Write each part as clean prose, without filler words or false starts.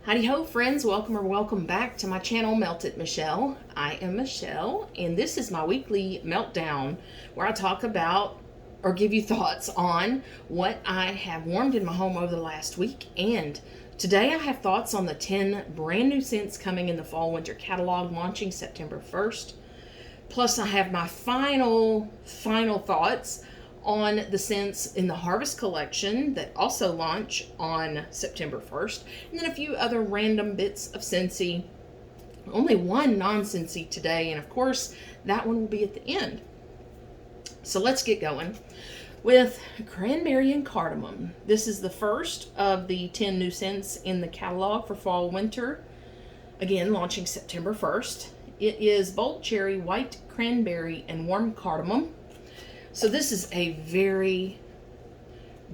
Howdy ho, friends. Welcome or welcome back to my channel, Melt It Michelle. I am Michelle, and this is my weekly meltdown where I talk about or give you thoughts on what I have warmed in my home over the last week. And today I have thoughts on the 10 brand new scents coming in the fall winter catalog launching September 1st. Plus, I have my final thoughts on the scents in the Harvest collection that also launch on September 1st, and then a few other random bits of Scentsy. Only one Non-Scentsy today, and of course that one will be at the end. So let's get going with Cranberry and Cardamom. This is the first of the 10 new scents in the catalog for fall winter, again launching September 1st. It is bold cherry, white cranberry, and warm cardamom. So this is a very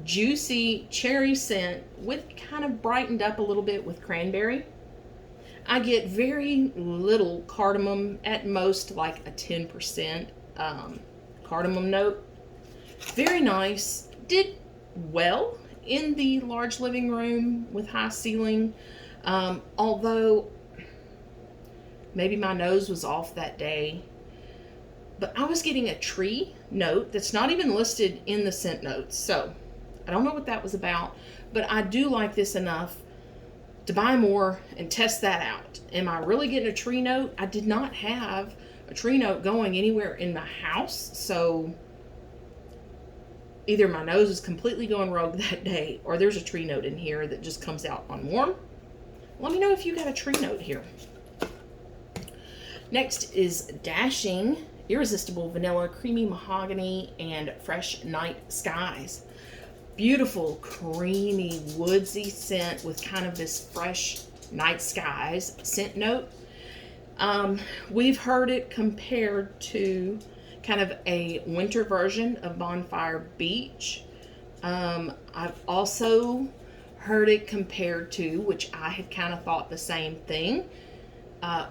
juicy cherry scent with kind of brightened up a little bit with cranberry. I get very little cardamom, at most like a 10% cardamom note. Very nice. Did well in the large living room with high ceiling. Although maybe my nose was off that day. But I was getting a tree note that's not even listed in the scent notes. So I don't know what that was about, but I do like this enough to buy more and test that out. Am I really getting a tree note? I did not have a tree note going anywhere in my house. So either my nose is completely going rogue that day, or there's a tree note in here that just comes out on warm. Let me know if you got a tree note here. Next is Dashing Irresistible Vanilla, Creamy Mahogany, and Fresh Night Skies. Beautiful, creamy, woodsy scent with kind of this fresh night skies scent note. We've heard it compared to kind of a winter version of Bonfire Beach. I've also heard it compared to, which I had kind of thought the same thing,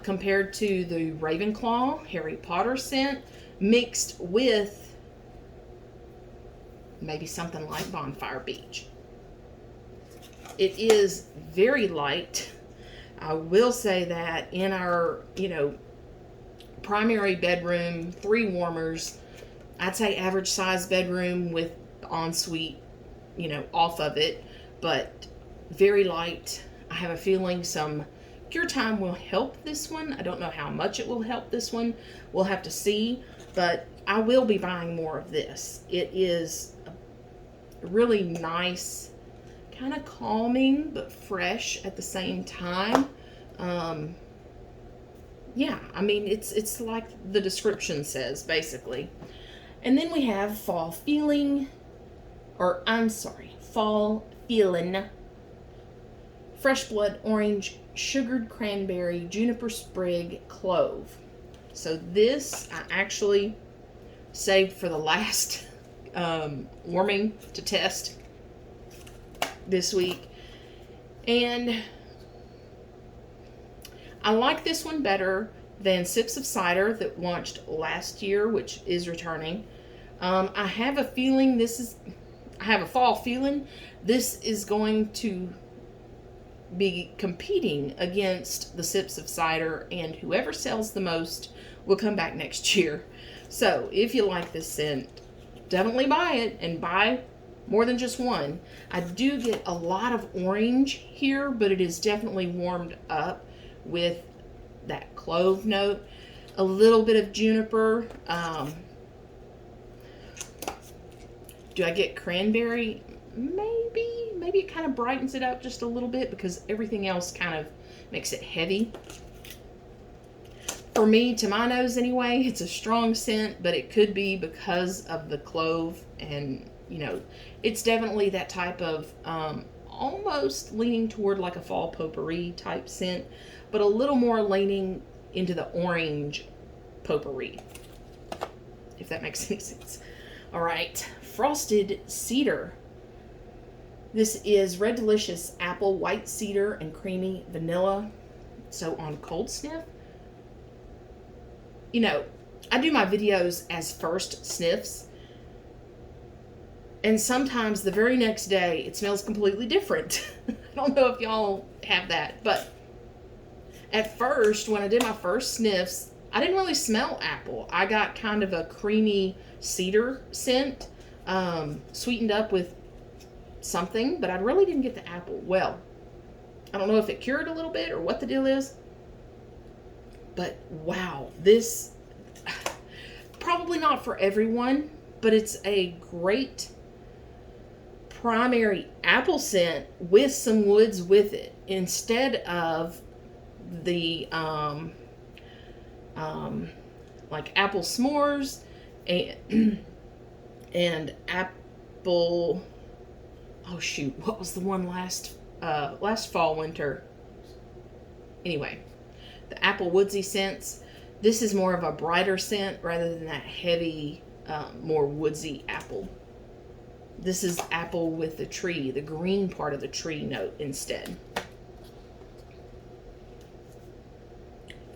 compared to the Ravenclaw Harry Potter scent mixed with maybe something like Bonfire Beach. It is very light. I will say that in our, primary bedroom, 3 warmers, I'd say average size bedroom with ensuite, off of it, but very light. I have a feeling some cure time will help this one. I don't know how much it will help this one. We'll have to see, but I will be buying more of this. It is a really nice, kind of calming, but fresh at the same time. Yeah, I mean, it's like the description says, basically. And then we have Fall Feeling, Fall Feelin', Fresh Blood Orange, Sugared Cranberry, Juniper Sprig, Clove. So this I actually saved for the last warming to test this week. And I like this one better than Sips of Cider that launched last year, which is returning. I have a feeling I have a fall feeling this is going to be competing against the Sips of Cider, and whoever sells the most will come back next year. So if you like this scent, definitely buy it, and buy more than just one. I do get a lot of orange here, but it is definitely warmed up with that clove note, a little bit of juniper. Do I get cranberry? Maybe it kind of brightens it up just a little bit because everything else kind of makes it heavy. For me, to my nose anyway, it's a strong scent, but it could be because of the clove, and it's definitely that type of almost leaning toward like a fall potpourri type scent, but a little more leaning into the orange potpourri, if that makes any sense. All right, Frosted Cedar. This is Red Delicious Apple, White Cedar, and Creamy Vanilla. So on cold sniff, I do my videos as first sniffs. And sometimes the very next day, it smells completely different. I don't know if y'all have that, but at first, when I did my first sniffs, I didn't really smell apple. I got kind of a creamy cedar scent, sweetened up with something, but I really didn't get the apple. Well, I don't know if it cured a little bit or what the deal is, but wow, this probably not for everyone, but it's a great primary apple scent with some woods with it instead of the like apple s'mores and and apple, oh shoot, what was the one last fall winter? Anyway, the apple woodsy scents. This is more of a brighter scent rather than that heavy, more woodsy apple. This is apple with the tree, the green part of the tree note instead.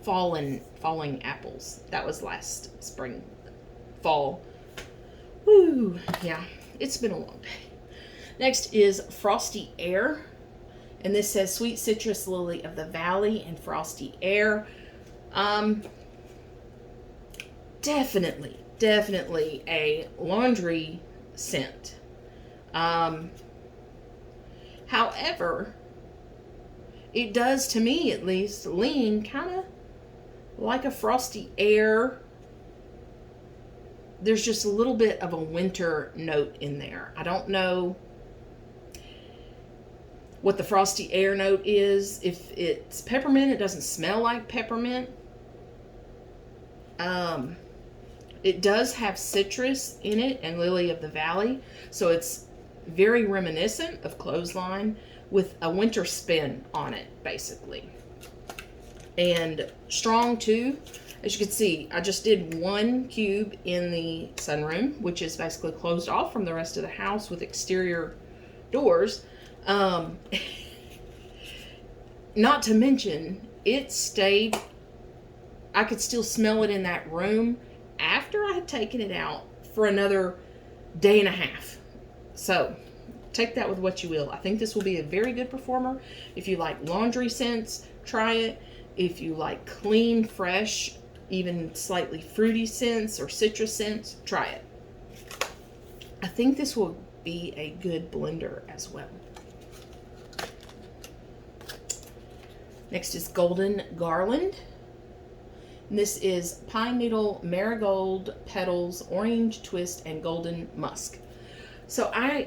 Falling apples. That was last spring, fall. Woo, yeah, it's been a long day. Next is Frosty Air. And this says Sweet Citrus Lily of the Valley and Frosty Air. Definitely a laundry scent. However, it does, to me at least, lean kind of like a Frosty Air. There's just a little bit of a winter note in there. I don't know what the Frosty Air note is. If it's peppermint, it doesn't smell like peppermint. It does have citrus in it and Lily of the Valley, so it's very reminiscent of Clothesline with a winter spin on it, basically. And strong too. As you can see, I just did 1 cube in the sunroom, which is basically closed off from the rest of the house with exterior doors. Not to mention, it stayed, I could still smell it in that room after I had taken it out for another day and a half. So, take that with what you will. I think this will be a very good performer. If you like laundry scents, try it. If you like clean, fresh, even slightly fruity scents or citrus scents, try it. I think this will be a good blender as well. Next is Golden Garland. And this is Pine Needle, Marigold Petals, Orange Twist, and Golden Musk. So I,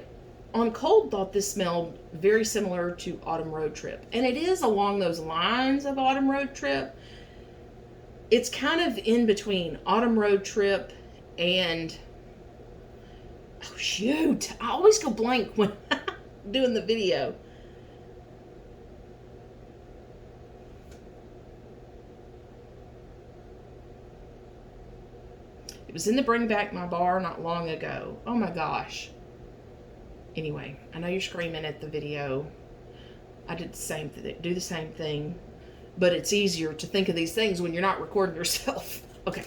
on cold, thought this smelled very similar to Autumn Road Trip. And it is along those lines of Autumn Road Trip. It's kind of in between Autumn Road Trip and, oh shoot, I always go blank when I'm doing the video. It was in the Bring Back My Bar not long ago. Oh my gosh. Anyway, I know you're screaming at the video. I did the same thing, do the same thing, but it's easier to think of these things when you're not recording yourself. Okay.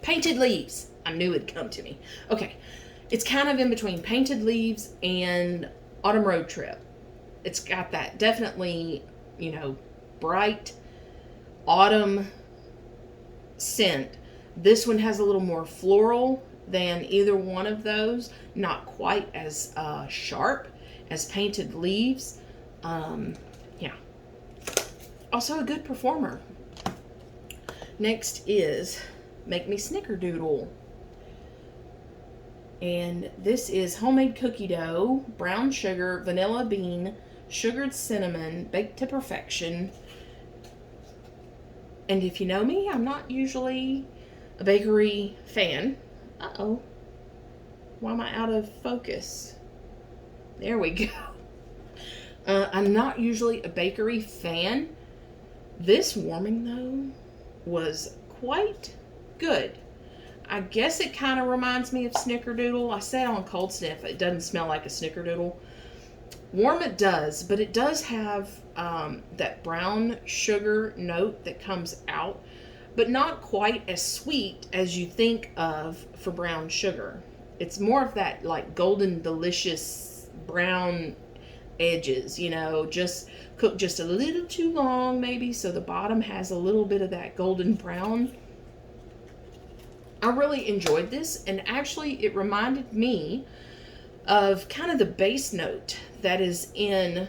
Painted Leaves. I knew it'd come to me. Okay. It's kind of in between Painted Leaves and Autumn Road Trip. It's got that definitely, you know, bright autumn scent. This one has a little more floral than either one of those. Not quite as sharp as Painted Leaves. Yeah. Also a good performer. Next is Make Me Snickerdoodle. And this is homemade cookie dough, brown sugar, vanilla bean, sugared cinnamon, baked to perfection. And if you know me, I'm not usually a bakery fan. Uh-oh. Why am I out of focus? There we go. I'm not usually a bakery fan. This warming, though, was quite good. I guess it kind of reminds me of Snickerdoodle. I said on cold sniff, it doesn't smell like a Snickerdoodle. Warm it does, but it does have that brown sugar note that comes out. but not quite as sweet as you think of for brown sugar. It's more of that like golden delicious brown edges, just cooked just a little too long maybe, so the bottom has a little bit of that golden brown. I really enjoyed this, and actually it reminded me of kind of the base note that is in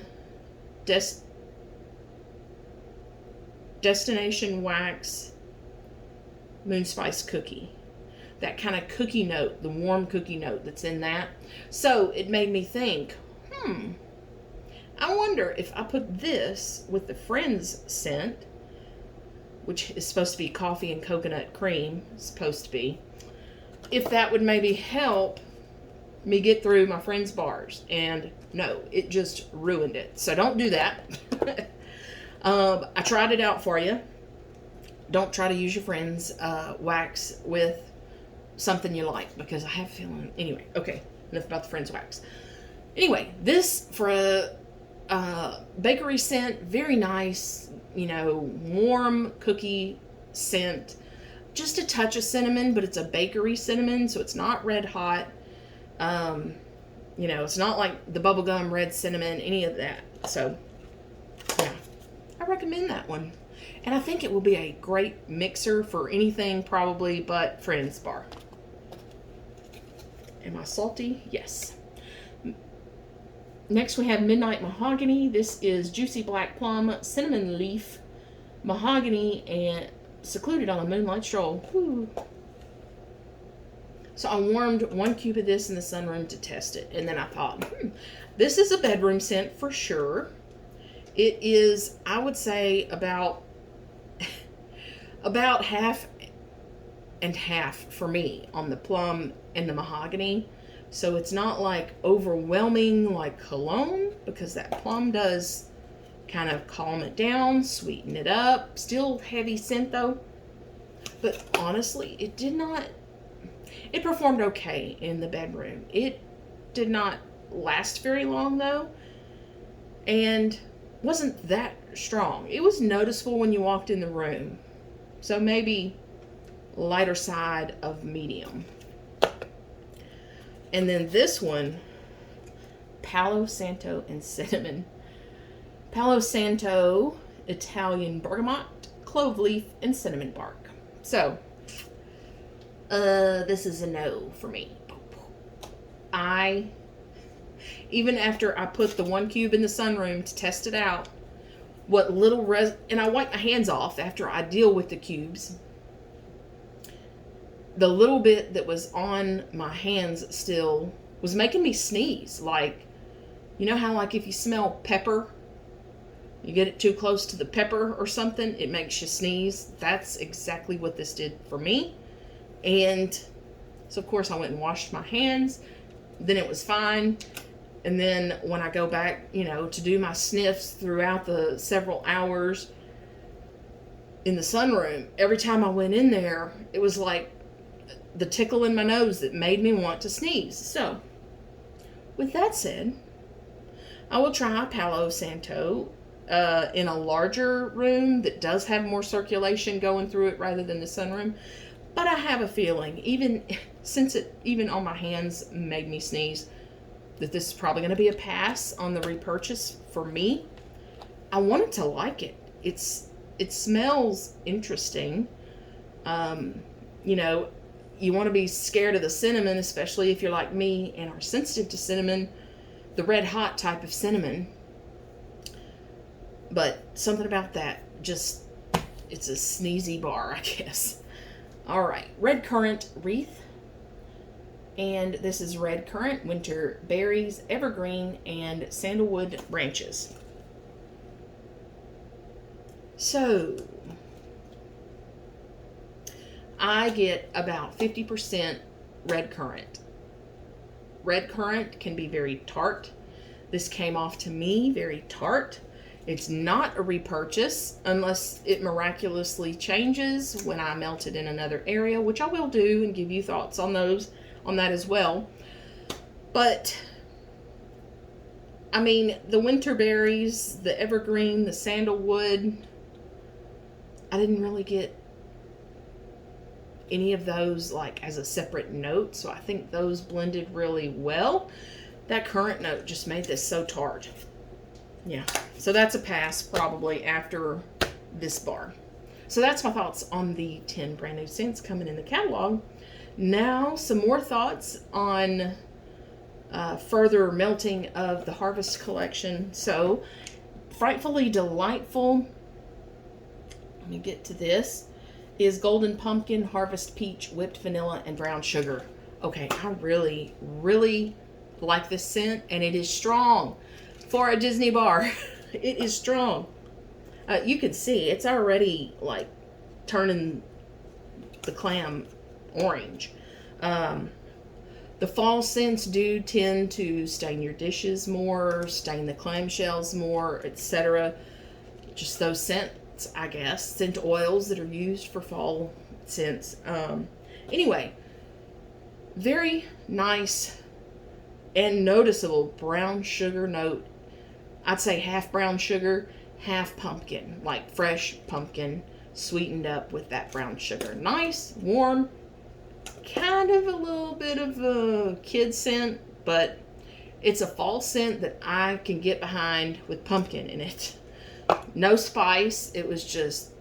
Destination Wax Moon Spice Cookie. That kind of cookie note, the warm cookie note that's in that. So it made me think, I wonder if I put this with the Friends scent, which is supposed to be coffee and coconut cream, supposed to be, if that would maybe help me get through my Friends bars. And no, it just ruined it. So don't do that. I tried it out for you. Don't try to use your Friends wax with something you like, because I have a feeling. Anyway, okay, enough about the Friends wax. Anyway, this for a bakery scent, very nice, warm cookie scent. Just a touch of cinnamon, but it's a bakery cinnamon, so it's not red hot. It's not like the bubblegum red cinnamon, any of that. So, yeah, I recommend that one. And I think it will be a great mixer for anything probably but Friends bar. Am I salty? Yes. Next we have Midnight Mahogany. This is Juicy Black Plum, Cinnamon Leaf, Mahogany, and Secluded on a Moonlight Stroll. Woo. So I warmed 1 cube of this in the sunroom to test it. And then I thought, this is a bedroom scent for sure. It is, I would say, about half and half for me on the plum and the mahogany. So it's not like overwhelming like cologne, because that plum does kind of calm it down, sweeten it up. Still heavy scent though. But honestly, it performed okay in the bedroom. It did not last very long though, and wasn't that strong. It was noticeable when you walked in the room. So maybe lighter side of medium. And then this one, Palo Santo and Cinnamon. Palo Santo, Italian bergamot, clove leaf, and cinnamon bark. So, this is a no for me. Even after I put the 1 cube in the sunroom to test it out, what little and I wipe my hands off after I deal with the cubes. The little bit that was on my hands still was making me sneeze. Like, how like if you smell pepper, you get it too close to the pepper or something, it makes you sneeze. That's exactly what this did for me. And so of course I went and washed my hands. Then it was fine. And then when I go back, to do my sniffs throughout the several hours in the sunroom, every time I went in there, it was like the tickle in my nose that made me want to sneeze. So, with that said, I will try Palo Santo in a larger room that does have more circulation going through it rather than the sunroom. But I have a feeling, even since it even on my hands made me sneeze, that this is probably going to be a pass on the repurchase for me. I wanted to like it. It smells interesting. You want to be scared of the cinnamon, especially if you're like me and are sensitive to cinnamon, the red hot type of cinnamon. But something about that, just, it's a sneezy bar, I guess. All right, Red Currant Wreath. And this is Red Currant, Winter Berries, Evergreen, and Sandalwood Branches. So, I get about 50% red currant. Red currant can be very tart. This came off to me very tart. It's not a repurchase unless it miraculously changes when I melt it in another area, which I will do and give you thoughts on that as well. But I mean, the winter berries, the evergreen, the sandalwood, I didn't really get any of those like as a separate note, so I think those blended really well. That currant note just made this so tart. Yeah, so that's a pass probably after this bar. So that's my thoughts on the 10 brand new scents coming in the catalog. Now some more thoughts on further melting of the Harvest collection. So Frightfully Delightful, let me get to this, is Golden Pumpkin, Harvest Peach, Whipped Vanilla, and Brown Sugar. Okay, I really, really like this scent, and it is strong for a Disney bar. It is strong. You can see it's already like turning the clam orange. The fall scents do tend to stain your dishes more, stain the clamshells more, etc. Just those scents, I guess, scent oils that are used for fall scents. Anyway, very nice and noticeable brown sugar note. I'd say half brown sugar, half pumpkin, like fresh pumpkin sweetened up with that brown sugar. Nice, warm, kind of a little bit of a kid scent, but it's a fall scent that I can get behind with pumpkin in it. No spice, it was just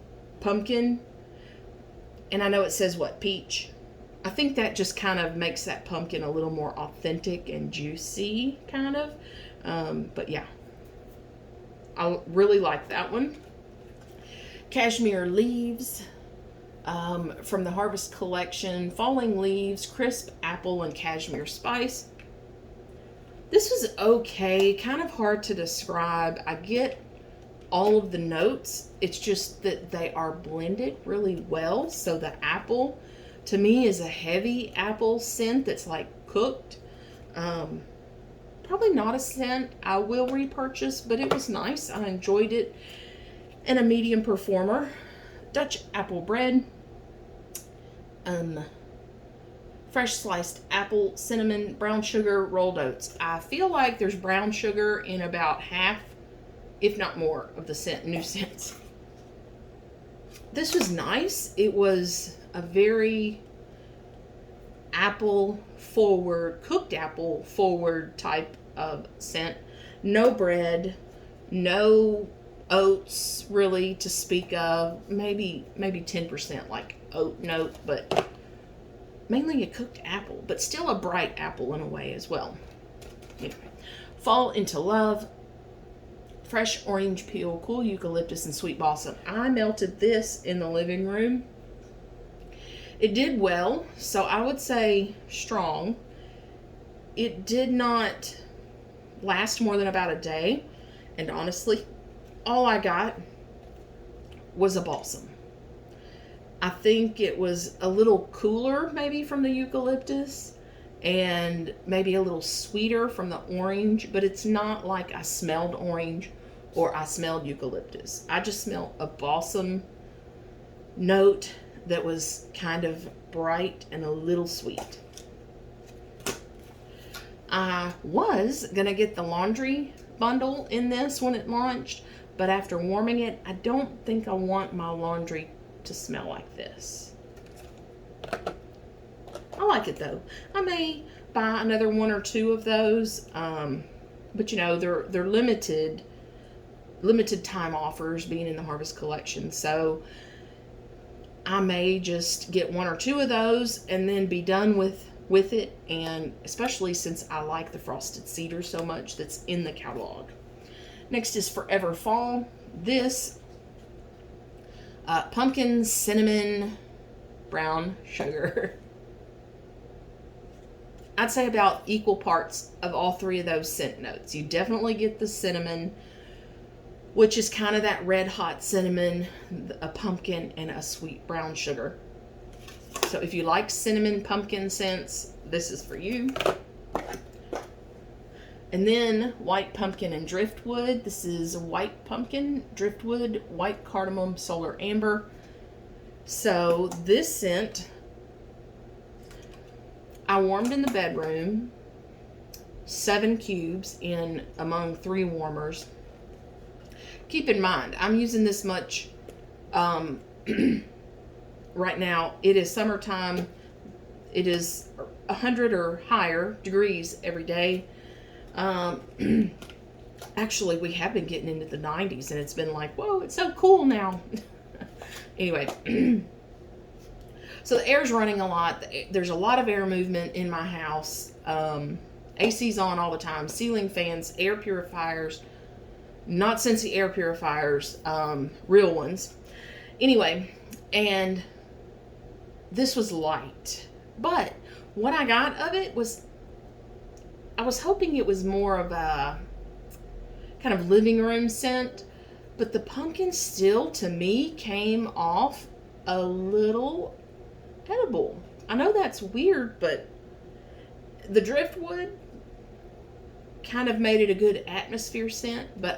pumpkin. And I know it says what, peach? I think that just kind of makes that pumpkin a little more authentic and juicy, kind of. But yeah, I really like that one. Cashmere Leaves, from the Harvest collection. Falling Leaves, Crisp Apple, and Cashmere Spice. This was okay, kind of hard to describe. I get all of the notes. It's just that they are blended really well. So the apple, to me, is a heavy apple scent that's like cooked. Probably not a scent I will repurchase, but it was nice. I enjoyed it. And a medium performer. Dutch Apple Bread. Fresh sliced apple, cinnamon, brown sugar, rolled oats. I feel like there's brown sugar in about half, if not more, of the new scents. This was nice. It was a very apple forward, cooked apple forward type of scent. No bread, no oats really to speak of. Maybe 10% like oat note, but mainly a cooked apple, but still a bright apple in a way as well. Anyway, Fall Into Love, fresh orange peel, cool eucalyptus, and sweet balsam. I melted this in the living room. It did well, so I would say strong. It did not last more than about a day, and honestly, all I got was a balsam. I think it was a little cooler maybe from the eucalyptus and maybe a little sweeter from the orange, but it's not like I smelled orange or I smelled eucalyptus. I just smelled a balsam note that was kind of bright and a little sweet. I was gonna get the laundry bundle in this when it launched, but after warming it, I don't think I want my laundry to smell like this. I like it though. I may buy another one or two of those, but you know, they're limited time offers being in the Harvest collection, so I may just get one or two of those and then be done with it, and especially since I like the Frosted Cedar so much that's in the catalog. Next is Forever Fall. This pumpkin, cinnamon, brown sugar. I'd say about equal parts of all three of those scent notes. You definitely get the cinnamon, which is kind of that red hot cinnamon, a pumpkin, and a sweet brown sugar. So if you like cinnamon pumpkin scents, this is for you. And then white pumpkin and driftwood. This is white pumpkin, driftwood, white cardamom, solar amber. So this scent, I warmed in the bedroom, 7 cubes in among 3 warmers. Keep in mind, I'm using this much right now. It is summertime. It is 100 or higher degrees every day. Actually, we have been getting into the 90s, and it's been like, whoa, it's so cool now. Anyway, so the air's running a lot. There's a lot of air movement in my house. AC's on all the time. Ceiling fans, air purifiers, Non-Scentsy air purifiers, real ones. Anyway, and this was light. But what I got of it was, I was hoping it was more of a kind of living room scent, but the pumpkin still, to me, came off a little edible. I know that's weird, but the driftwood kind of made it a good atmosphere scent, but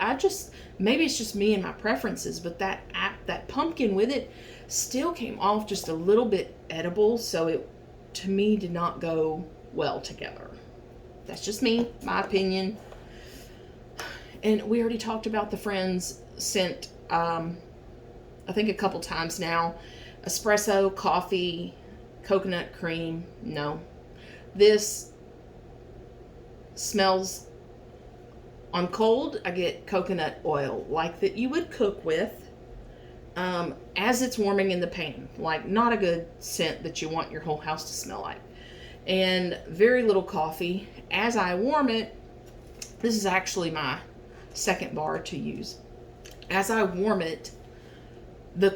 maybe it's just me and my preferences, but that pumpkin with it still came off just a little bit edible, so it, to me, did not go well together. That's just me, my opinion. And we already talked about the Friends scent, I think a couple times now. Espresso, coffee, coconut cream. No. This smells, on cold, I get coconut oil, like that you would cook with, as it's warming in the pan. Like, not a good scent that you want your whole house to smell like. And very little coffee. As I warm it, this is actually my second bar to use. As I warm it, the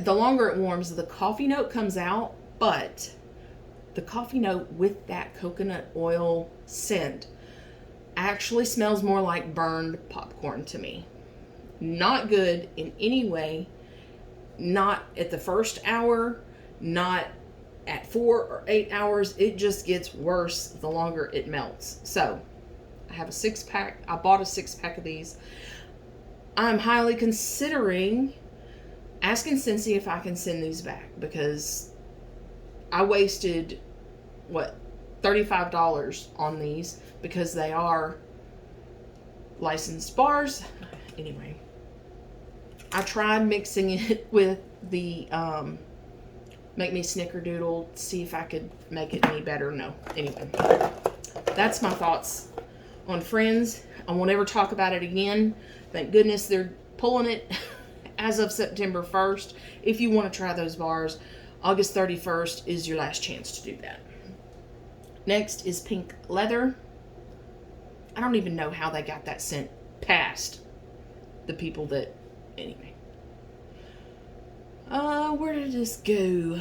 longer it warms, the coffee note comes out, but the coffee note with that coconut oil scent actually smells more like burned popcorn to me. Not good in any way. Not at the first hour, not at 4 or 8 hours. It just gets worse the longer it melts. So I have a 6-pack. I bought a 6-pack of these. I'm highly considering asking Scentsy if I can send these back, because I wasted, $35 on these, because they are licensed bars. Anyway, I tried mixing it with the Make Me Snickerdoodle, see if I could make it any better. No. Anyway, that's my thoughts on Friends. I won't ever talk about it again. Thank goodness they're pulling it as of September 1st. If you want to try those bars, August 31st is your last chance to do that. Next is Pink Leather. I don't even know how they got that scent past the people that... Anyway. Where did this go?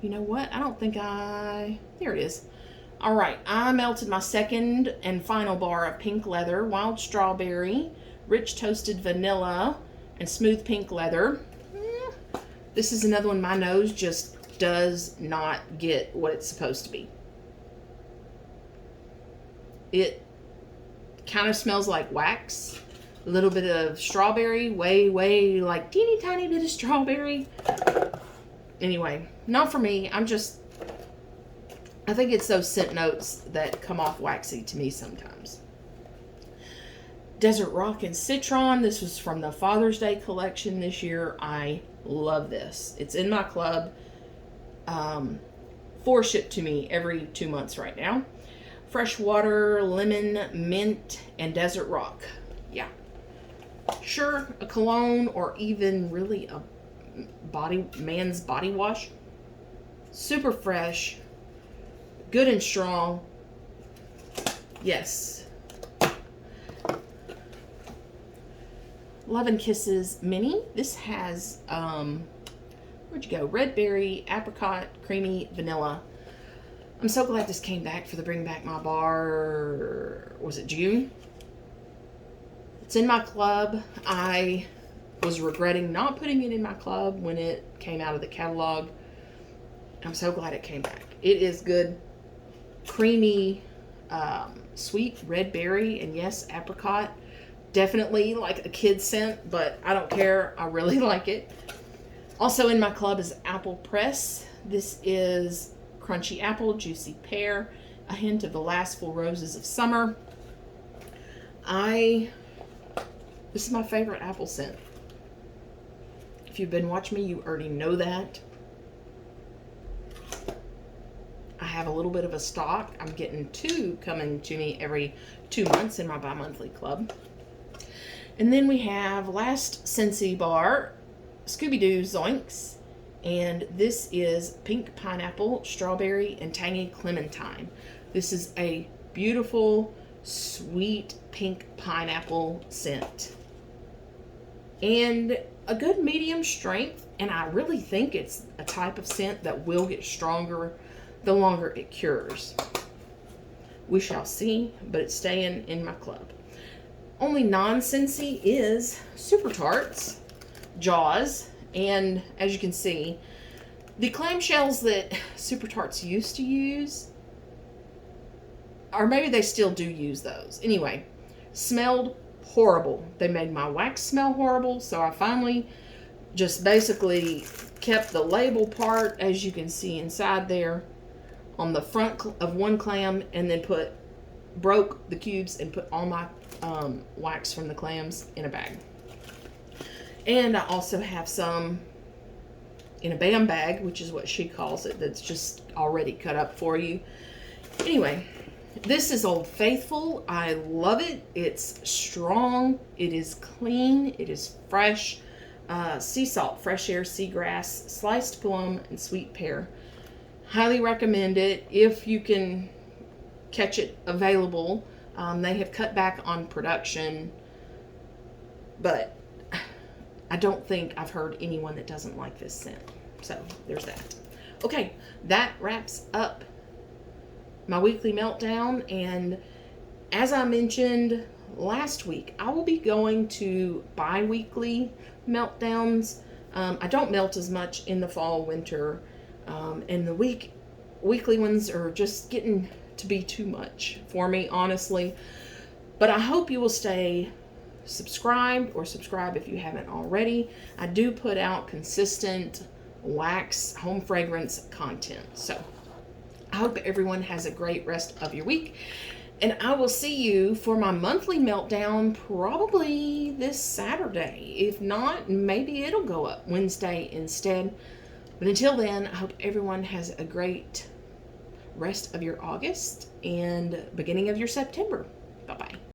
You know what? I don't think There it is. Alright, I melted my second and final bar of Pink Leather, Wild Strawberry, Rich Toasted Vanilla, and Smooth Pink Leather. This is another one my nose just does not get what it's supposed to be. It kind of smells like wax. A little bit of strawberry, way like teeny tiny bit of strawberry. Anyway, not for me. I think it's those scent notes that come off waxy to me sometimes. Desert Rock and Citron. This was from the Father's Day collection this year. I love this. It's in my club. 4 shipped to me every 2 months right now. Freshwater, lemon, mint, and Desert Rock. Yeah. Sure, a cologne or even really a man's body wash. Super fresh. Good and strong. Yes. Love and Kisses Mini. This has, where'd you go? Red berry, apricot, creamy, vanilla. I'm so glad this came back for the Bring Back My Bar, was it June? It's in my club. I was regretting not putting it in my club when it came out of the catalog. I'm so glad it came back. It is good. Creamy, sweet red berry, and yes, apricot. Definitely like a kid's scent, but I don't care. I really like it. Also in my club is Apple Press. This is crunchy apple, juicy pear, a hint of the last full roses of summer. This is my favorite apple scent. If If you've been watching me, you already know that. I have a little bit of a stock. I'm getting 2 coming to me every 2 months in my bi-monthly club. And then we have last Scentsy bar, Scooby-Doo Zoinks. And this is pink pineapple, strawberry, and tangy clementine. This is a beautiful, sweet pink pineapple scent. And a good medium strength. And I really think it's a type of scent that will get stronger the longer it cures. We shall see, but it's staying in my club. Only non-Scentsy is Super Tarts, Jaws, and as you can see, the clamshells that Super Tarts used to use, or maybe they still do use those. Anyway, smelled horrible. They made my wax smell horrible, so I finally just basically kept the label part, as you can see inside there, on the front of one clam, and then broke the cubes and put all my wax from the clams in a bag. And I also have some in a BAM bag, which is what she calls it, that's just already cut up for you. Anyway, this is Old Faithful. I love it. It's strong. It is clean. It is fresh. Sea salt, fresh air, seagrass, sliced plum, and sweet pear. Highly recommend it if you can catch it available. They have cut back on production, but I don't think I've heard anyone that doesn't like this scent. So there's that. Okay, that wraps up my weekly meltdown. And as I mentioned last week, I will be going to bi-weekly meltdowns. I don't melt as much in the fall, winter, and the weekly ones are just getting to be too much for me, honestly. But I hope you will stay subscribed, or subscribe if you haven't already. I do put out consistent wax home fragrance content. So I hope everyone has a great rest of your week, and I will see you for my monthly meltdown probably this Saturday. If not, maybe it'll go up Wednesday instead. But until then, I hope everyone has a great rest of your August and beginning of your September. Bye-bye.